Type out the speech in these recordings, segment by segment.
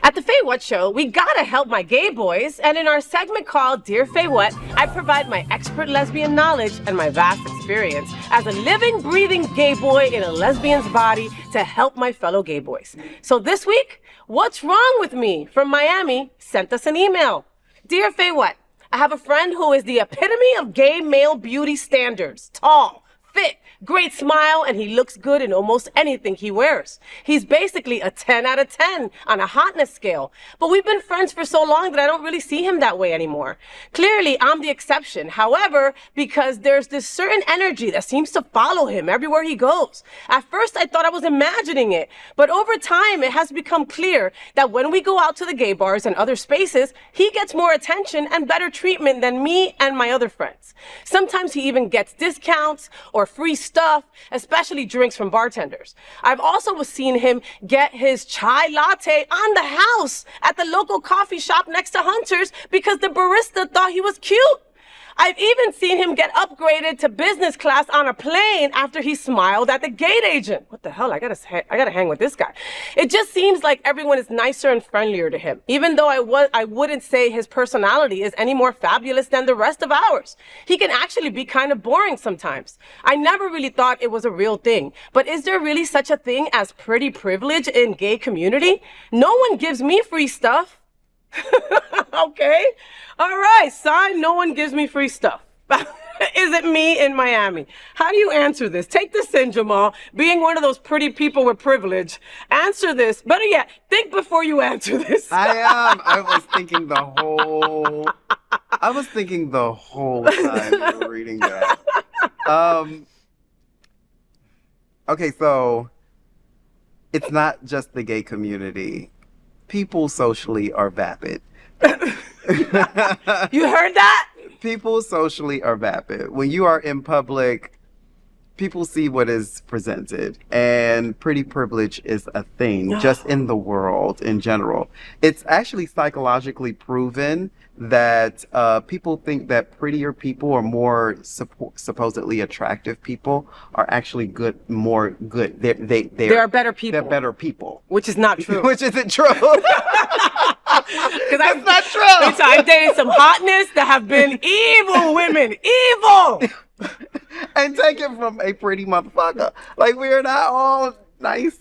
At the FayWhat show, we gotta help my gay boys, and in our segment called Dear FayWhat, I provide my expert lesbian knowledge and my vast experience as a living, breathing gay boy in a lesbian's body to help my fellow gay boys. So this week, What's Wrong With Me from Miami sent us an email. Dear FayWhat, I have a friend who is the epitome of gay male beauty standards. Tall, fit, great smile, and he looks good in almost anything he wears. He's basically a 10 out of 10 on a hotness scale. But we've been friends for so long that I don't really see him that way anymore. Clearly, I'm the exception. However, because there's this certain energy that seems to follow him everywhere he goes. At first, I thought I was imagining it. But over time, it has become clear that when we go out to the gay bars and other spaces, he gets more attention and better treatment than me and my other friends. Sometimes he even gets discounts or free stuff, especially drinks from bartenders. I've also seen him get his chai latte on the house at the local coffee shop next to Hunter's because the barista thought he was cute. I've even seen him get upgraded to business class on a plane after he smiled at the gate agent. What the hell? I gotta hang with this guy. It just seems like everyone is nicer and friendlier to him, even though I wouldn't say his personality is any more fabulous than the rest of ours. He can actually be kind of boring sometimes. I never really thought it was a real thing, but is there really such a thing as pretty privilege in gay community? No one gives me free stuff. Okay. All right. Sign, no one gives me free stuff. Is it me in Miami? How do you answer this? Take this in, Jamal. Being one of those pretty people with privilege. Answer this. Better yet, think before you answer this. I was thinking the whole time you were reading that. Okay, so it's not just the gay community. People socially are vapid. You heard that? People socially are vapid. When you are in public, people see what is presented, and pretty privilege is a thing just in the world in general. It's actually psychologically proven that people think that prettier people or more supposedly attractive people are actually more good. They are better people. They're better people. Which is not true. Which isn't true. That's not true. So I've dated some hotness that have been evil women. Evil! And take it from a pretty motherfucker. Like, we're not all nice,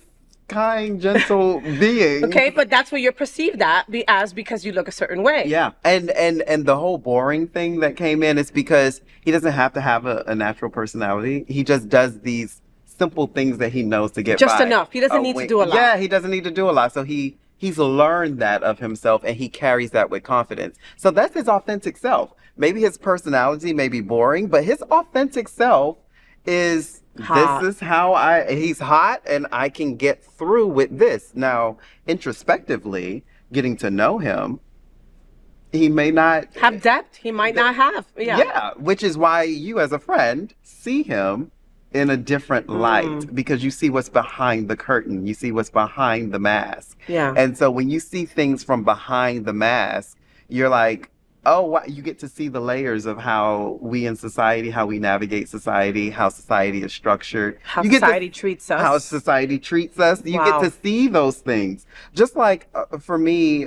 kind, gentle beings. Okay, but that's what you're perceived as because you look a certain way. Yeah. And the whole boring thing that came in is because he doesn't have to have a natural personality. He just does these simple things that he knows to get just by. enough. He doesn't need to do a lot. Yeah, he doesn't need to do a lot. So he's learned that of himself, and he carries that with confidence. So that's his authentic self. Maybe his personality may be boring, but his authentic self is hot. This is how he's hot, and I can get through with this. Now, introspectively, getting to know him, he may not have depth. He might not have. Yeah, which is why you as a friend see him in a different light, because you see what's behind the curtain. You see what's behind the mask. Yeah. And so when you see things from behind the mask, you're like, oh, wow. You get to see the layers of how we in society, how we navigate society, how society is structured. How society treats us. How society treats us. You get to see those things. Just like for me,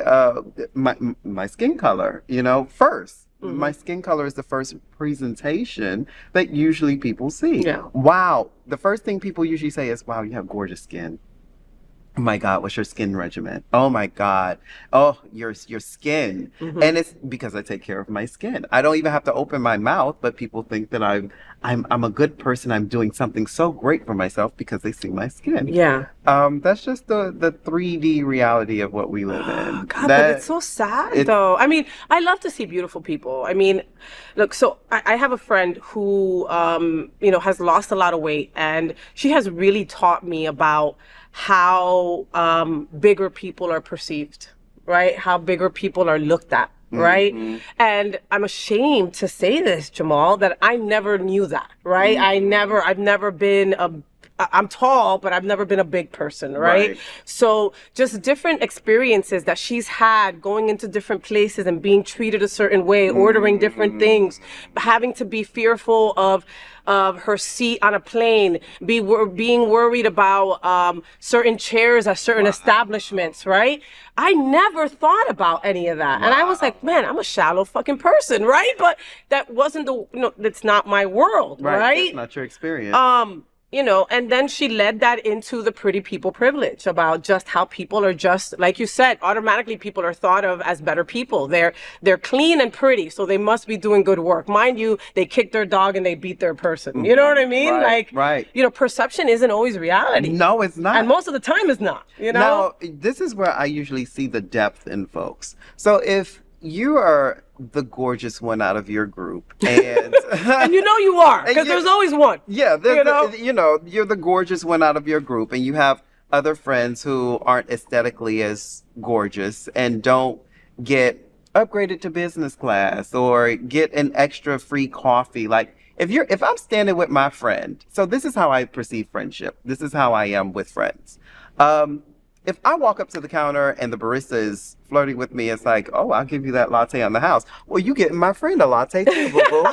my skin color, first. Mm-hmm. My skin color is the first presentation that usually people see. Yeah. Wow. The first thing people usually say is, wow, you have gorgeous skin. Oh my God, what's your skin regimen? Oh my God. Oh, your skin. Mm-hmm. And it's because I take care of my skin. I don't even have to open my mouth, but people think that I'm a good person. I'm doing something so great for myself because they see my skin. Yeah. That's just the 3D reality of what we live in. God, but it's so sad though. I mean, I love to see beautiful people. I mean, look, so I have a friend who, has lost a lot of weight, and she has really taught me about how bigger people are perceived, right? How bigger people are looked at, right? Mm-hmm. And I'm ashamed to say this, Jamal, that I never knew that, right? Mm-hmm. I've never been I'm tall, but I've never been a big person, right? So just different experiences that she's had going into different places and being treated a certain way, ordering different things, having to be fearful of her seat on a plane, being worried about certain chairs at certain establishments, right? I never thought about any of that. And I was like, man, I'm a shallow fucking person, right? But that wasn't that's not my world, right? That's not your experience. You know, and then she led that into the pretty people privilege about just how people are just, like you said, automatically people are thought of as better people. They're clean and pretty, so they must be doing good work. Mind you, they kicked their dog and they beat their person. You know what I mean? You know, perception isn't always reality. No, it's not. And most of the time it's not, you know? Now, this is where I usually see the depth in folks. So if you are the gorgeous one out of your group, and and you know you are, because there's always one. Yeah, you're the gorgeous one out of your group, and you have other friends who aren't aesthetically as gorgeous and don't get upgraded to business class or get an extra free coffee. Like if I'm standing with my friend, so this is how I perceive friendship. This is how I am with friends. If I walk up to the counter and the barista is flirting with me, it's like, oh, I'll give you that latte on the house. Well, you getting my friend a latte too, boo-boo.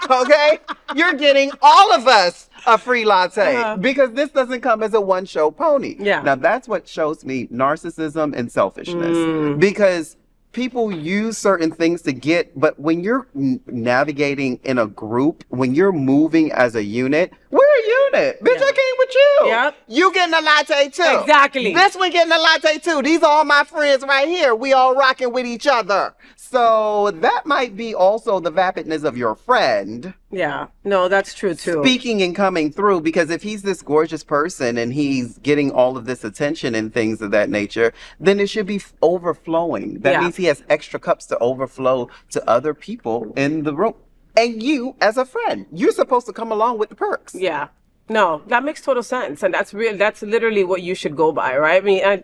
Okay? You're getting all of us a free latte because this doesn't come as a one-show pony. Yeah. Now, that's what shows me narcissism and selfishness because people use certain things to get, but when you're navigating in a group, when you're moving as a unit, we're a unit. Bitch, I came with you. Yep. You getting a latte too. Exactly. This one getting a latte too. These are all my friends right here. We all rocking with each other. So that might be also the vapidness of your friend. Yeah. No, that's true too. Speaking and coming through, because if he's this gorgeous person and he's getting all of this attention and things of that nature, then it should be overflowing. That means he has extra cups to overflow to other people in the room. And you, as a friend, you're supposed to come along with the perks. Yeah. No, that makes total sense, and that's literally what you should go by, right? I mean, I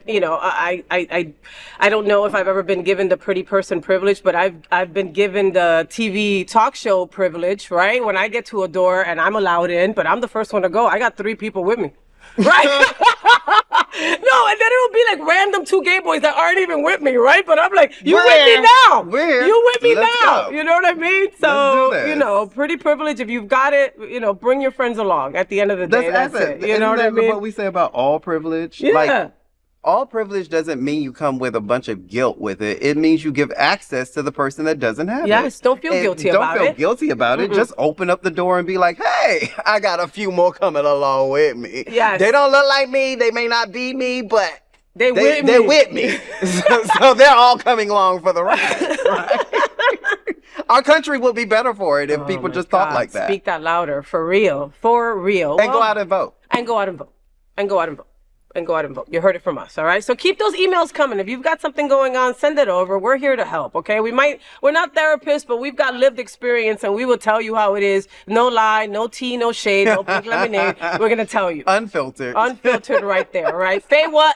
don't know if I've ever been given the pretty person privilege, but I've been given the TV talk show privilege, right? When I get to a door and I'm allowed in, but I'm the first one to go, I got 3 people with me. Right? No, and then it'll be like random 2 gay boys that aren't even with me, right? But I'm like, you with me now. You with me now. Go. You know what I mean? So, you know, pretty privilege. If you've got it, you know, bring your friends along. At the end of the day, that's it. You know what I mean? What we say about all privilege? Yeah. Like, all privilege doesn't mean you come with a bunch of guilt with it. It means you give access to the person that doesn't have it. Yes, don't feel guilty about it. Don't feel guilty about it. Just open up the door and be like, hey, I got a few more coming along with me. Yes. They don't look like me. They may not be me, but they're with me. So they're all coming along for the ride. Right? Our country would be better for it if people just thought like that. Speak that louder. For real. For real. And go out and vote. And go out and vote. And go out and vote. And go out and vote. You heard it from us, all right? So keep those emails coming. If you've got something going on, send it over. We're here to help, okay? We're not therapists, but we've got lived experience, and we will tell you how it is. No lie, no tea, no shade, no pink lemonade. We're going to tell you. Unfiltered. Unfiltered right there, all right? FayWhat.